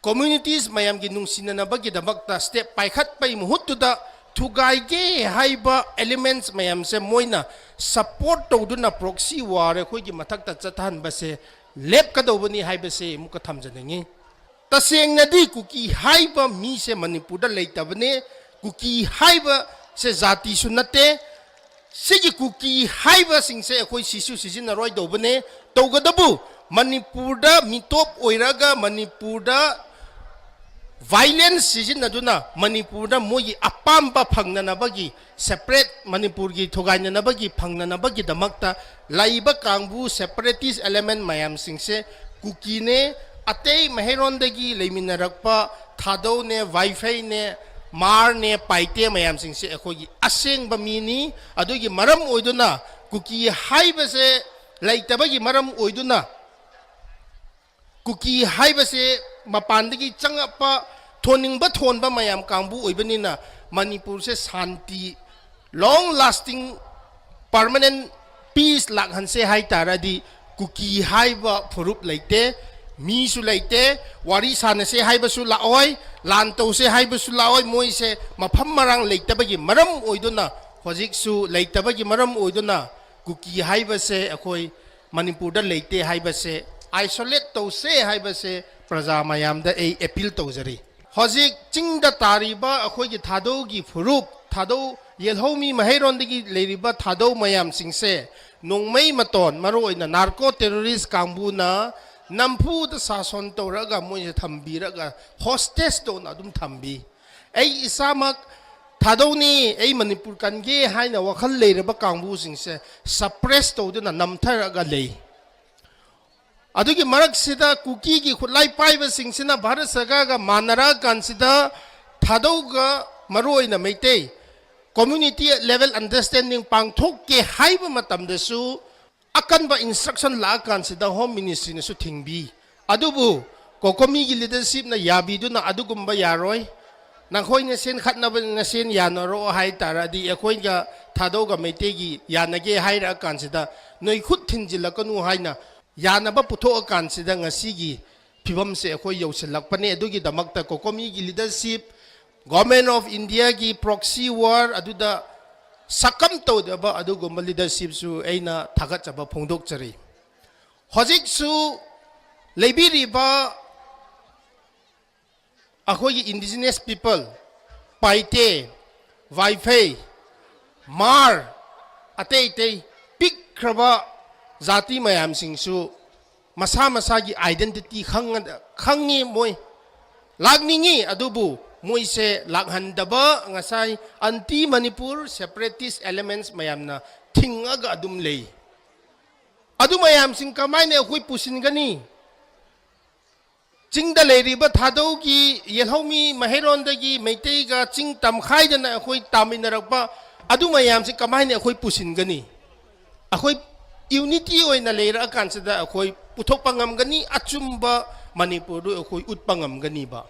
communities mayam gi nungsina na bagi da bakta step paikhat pai muhut da thugai ge haiba elements mayam se moina support to na proxy war khoi gi mathak ta chathan ba se lep ka do bani haiba se muka thamjanengi taseng na di kuki haiba mi se manipur da leitabne kuki haiba se jati sunate sigi kuki haiba sing se khoi sisu sijin roi do bane togadabu manipur da mitop oiraga manipur da violence sijin aduna manipur da mogi apamba phangna na bagi separate manipur gi thogaina na bagi phangna na bagi damakta laiba kangbu separatist element mayam sing se kuki ne atei maheron dagi leiminarakpa thado ne wifi ne mar ne paite mayam sing se khoi aseng ba mini adugi maram oiduna kuki haiba se laitabagi maram oiduna kuki haiba se mapandagi changapa thoningba thonba mayam kangbu oibanina manipur se shanti long lasting permanent peace lakhan se hai taradi kuki haiba phurup leite mi su leite wari sana se haiba su laoi lanto se haiba su laoi moi se mapham marang leitabagi maram oiduna hojik su leitabagi maram oiduna kuki haiba se akhoi manipur da leite haiba se isolate to se haiba se praja mayam da ei appeal to jari hojik chingda tariba akhoi gi thado gi phurup thado yelhomi mahairon dagi leiriba thado mayam singse nongmei maton maroina narco terrorist kangbu na nampu da sason to raga moi thambi raga hostage to na dum thambi ei isamak thado ni ei manipur kan ge haina wakhal leiraba kangbu singse suppress to na namtharaga lei adugi marak sida kuki gi khulai paiba singsina bharat sarkar ga manara kan sida thado ga maroina meite community level understanding pangthok ke haiba matam da su akan ba instruction la kan sida home ministry na su thingbi adubu kokomi gi leadership na yabi du na adugumba yaroi nang khoi na sen khatna ba na sen yanoro hai taradi ekhoi ga thado ga meite gi yanage haira kan sida noi khut thinjila kanu haina yanaba putho kan sida ngasi gi phibam se khoi yausilakpane adugi damakta kokomi gi leadership government of India gi proxy war aduda sakam to daba adugumba leadership su aina thagat chaba phongdok chari hojik su leibiri ba akhoi indigenous people paite wifi mar atei pik kraba zati mayam singsu masa masa gi identity khangi moi lagningi adubu moi se laghandaba ngasai anti manipur separatist elements mayamna thingaga adum lei adu mayam sing kamaine khoi pusin gani chingda leiriba thado gi yelhomi maheron dagi meitei ga ching tamkhai dana khoi taminarakpa adu mayam sing kamaine khoi pusin gani akhoi unity oina leira kan sida akhoi puthok pangam gani achumba manipur du akhoi ut pangam gani ba